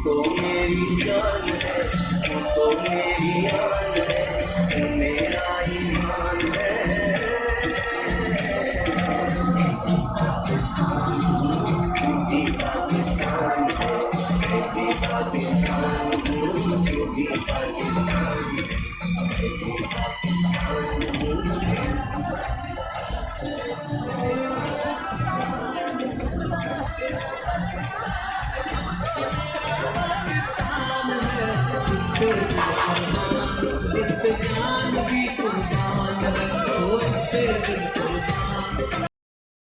तो मेरी जान है, तो मेरी जान है, मेरा ईमान है। इस पे जान भी कुर्बान है, तो इस पे